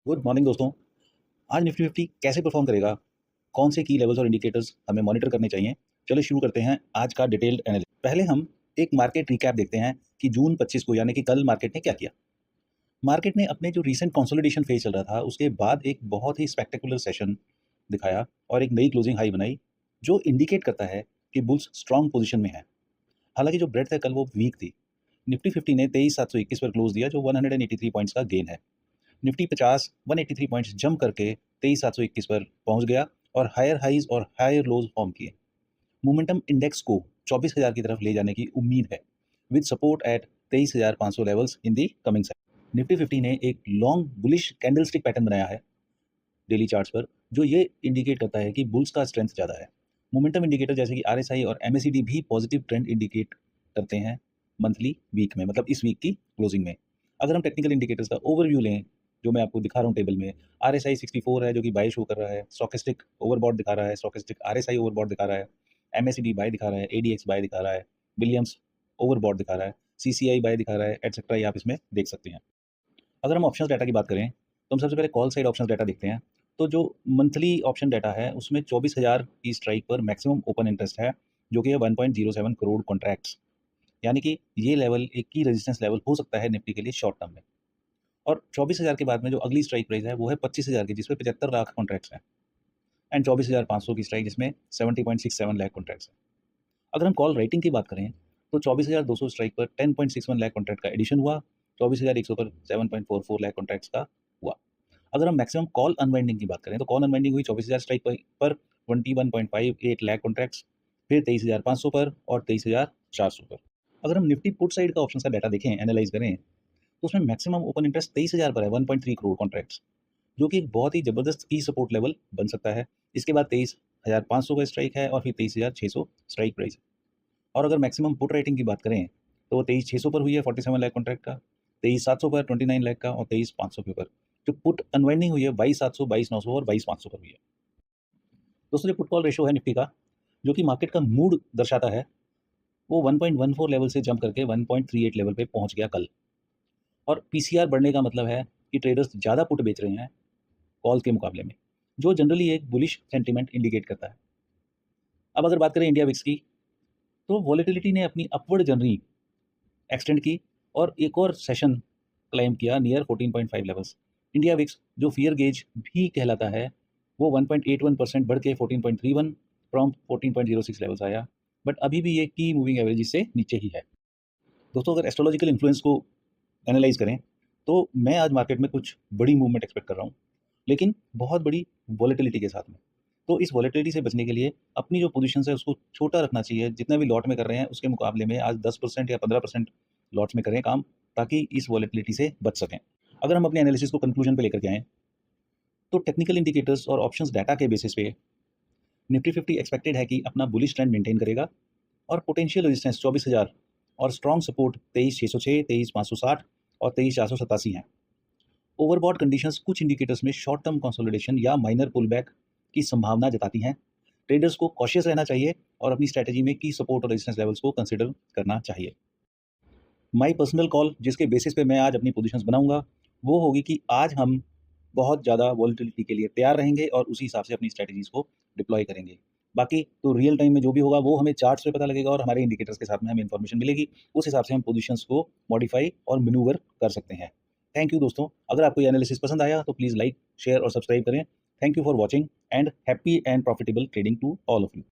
Good morning दोस्तों। आज Nifty fifty कैसे परफॉर्म करेगा, कौन से की लेवल्स और इंडिकेटर्स हमें मॉनिटर करने चाहिए, चलो शुरू करते हैं आज का डिटेल्ड एनालिसिस। पहले हम एक मार्केट रिकैप देखते हैं कि जून 25 को यानी कि कल मार्केट ने क्या किया। मार्केट ने अपने जो रीसेंट कंसोलिडेशन फेज चल रहा था उसके बाद एक बहुत ही स्पेक्टेकुलर सेशन दिखाया और एक नई क्लोजिंग हाई बनाई, जो इंडिकेट करता है कि बुल्स स्ट्रॉन्ग पोजीशन में है। हालांकि जो ब्रेडथ है कल वो वीक थी। निफ्टी 50 ने 23,721 पर क्लोज दिया, जो 183 पॉइंट्स का गेन है। निफ्टी 50 183 पॉइंट्स जंप करके 23,721 पर पहुंच गया और हायर हाइज और हायर लोज फॉर्म किए। मोमेंटम इंडेक्स को 24,000 की तरफ ले जाने की उम्मीद है, with support at 23,500 levels in the coming side. Nifty 50 ने एक लॉन्ग बुलिश कैंडलस्टिक पैटर्न बनाया है डेली चार्ट्स पर, जो ये इंडिकेट करता है कि बुल्स का स्ट्रेंथ ज़्यादा है। मोमेंटम इंडिकेटर जैसे कि आरएसआई और एमएसीडी भी पॉजिटिव ट्रेंड इंडिकेट करते हैं मंथली वीक में, मतलब इस वीक की क्लोजिंग में। अगर हम टेक्निकल इंडिकेटर्स का ओवरव्यू लें, जो मैं आपको दिखा रहा हूँ टेबल में, आरएसआई 64 है जो कि बाय शो कर रहा है, स्टॉकेस्टिक ओवरबॉट दिखा रहा है, स्टॉकेस्टिक आरएसआई ओवरबॉट दिखा रहा है, एमएसीडी बाय दिखा रहा है, एडीएक्स बाय दिखा रहा है, विलियम्स ओवरबॉट दिखा रहा है, सीसीआई बाय दिखा रहा है, एटसेट्रा, ये आप इसमें देख सकते हैं। अगर हम ऑप्शंस डाटा की बात करें तो हम सबसे पहले कॉल साइड ऑप्शंस डाटा देखते हैं। तो जो मंथली ऑप्शन डाटा है उसमें 24,000 की स्ट्राइक पर मैक्सिमम ओपन इंटरेस्ट है, जो कि है 1.07 करोड़ कॉन्ट्रैक्ट्स। यानी कि ये लेवल एक की रेजिस्टेंस लेवल हो सकता है निफ्टी के लिए शॉर्ट टर्म में। और 24,000 के बाद में जो अगली स्ट्राइक प्राइस है वो है 25,000 की, जिसमें 75 लाख कॉन्ट्रैक्ट्स हैं, एंड 24,500 की स्ट्राइक जिसमें 70.67 लाख कॉन्ट्रैक्ट्स हैं। अगर हम कॉल राइटिंग की बात करें तो 24,200 स्ट्राइक पर 10.61 लाख कॉन्ट्रैक्ट का एडिशन हुआ, 24,100 पर 7.44 लाख कॉन्ट्रैक्ट्स का हुआ। अगर हम मैक्सिमम कॉल अनवाइंडिंग की बात करें तो कॉल अनवाइंडिंग हुई 24,000 स्ट्राइक पर 21.58 लाख कॉन्ट्रैक्ट्स, फिर 23,500 पर और 23,400 पर। अगर हम निफ्टी पुट साइड का ऑप्शन का डाटा देखें, एनालाइज करें, तो उसमें मैक्सिमम ओपन इंटरेस्ट 23,000 पर है, 1.3 करोड़ कॉन्ट्रैक्ट्स, जो कि एक बहुत ही जबरदस्त की सपोर्ट लेवल बन सकता है। इसके बाद 23,500 का स्ट्राइक है और फिर 23,600 स्ट्राइक प्राइस। और अगर मैक्सिमम पुट रेटिंग की बात करें तो वो 23,600 पर हुई है 47 लाख कॉन्ट्रैक्ट का, 23,700 पर 29 लाख का और 23,500 के ऊपर जो पुट अनवाइंडिंग हुई है 22,700, 22,900 और 22,500 पर हुई है। दोस्तों, जो पुट कॉल रेशो है निफ्टी का, जो कि मार्केट का मूड दर्शाता है, वो 1.14 लेवल से जंप करके 1.38 लेवल पे पहुंच गया कल। और पीसीआर बढ़ने का मतलब है कि ट्रेडर्स ज़्यादा पुट बेच रहे हैं कॉल के मुकाबले में, जो जनरली एक बुलिश सेंटीमेंट इंडिकेट करता है। अब अगर बात करें इंडिया विक्स की, तो वॉलेटिलिटी ने अपनी अपवर्ड जर्नी एक्सटेंड की और एक और सेशन क्लाइम किया नियर 14.5 लेवल्स। इंडिया विक्स, जो फियर गेज भी कहलाता है, वो 1.81% बढ़ के 14.31 फ्रॉम 14.06 लेवल्स आया, बट अभी भी ये की मूविंग एवरेज से नीचे ही है। दोस्तों, अगर एस्ट्रोलॉजिकल इन्फ्लुएंस को एनालाइज करें तो मैं आज मार्केट में कुछ बड़ी मूवमेंट एक्सपेक्ट कर रहा हूँ, लेकिन बहुत बड़ी वॉलेटिलिटी के साथ में। तो इस वॉलेटिलिटी से बचने के लिए अपनी जो पोजीशन है उसको छोटा रखना चाहिए। जितना भी लॉट में कर रहे हैं उसके मुकाबले में आज 10% या 15% लॉट्स में करें काम, ताकि इस वॉलेटिलिटी से बच सकें। अगर हम अपने एनालिसिस को कंक्लूजन पे लेकर के आएँ तो टेक्निकल इंडिकेटर्स और ऑप्शंस डाटा के बेसिस पे निफ्टी 50 एक्सपेक्टेड है कि अपना बुलिश ट्रेंड मेंटेन करेगा और पोटेंशियल रेजिस्टेंस 24,000 और स्ट्रॉन्ग सपोर्ट 23,606, 23,560 और 23,487 हैं। ओवरबॉट कंडीशंस कुछ इंडिकेटर्स में शॉर्ट टर्म कंसोलिडेशन या माइनर पुलबैक की संभावना जताती हैं। ट्रेडर्स को कॉशियस रहना चाहिए और अपनी स्ट्रैटेजी में की सपोर्ट और रेजिस्टेंस लेवल्स को कंसिडर करना चाहिए। माय पर्सनल कॉल जिसके बेसिस पे मैं आज अपनी पोजीशंस बनाऊंगा, वो होगी कि आज हम बहुत ज़्यादा वॉलेटिलिटी के लिए तैयार रहेंगे और उसी हिसाब से अपनी स्ट्रैटेजीज को डिप्लॉय करेंगे। बाकी तो रियल टाइम में जो भी होगा वो हमें चार्ट्स पे पता लगेगा और हमारे इंडिकेटर्स के साथ में हमें इन्फॉर्मेशन मिलेगी। उस हिसाब से हम पोजीशंस को मॉडिफाई और मैन्यूवर कर सकते हैं। थैंक यू दोस्तों। अगर आपको ये एनालिसिस पसंद आया तो प्लीज़ लाइक, शेयर और सब्सक्राइब करें। Thank you for watching and happy and profitable trading to all of you.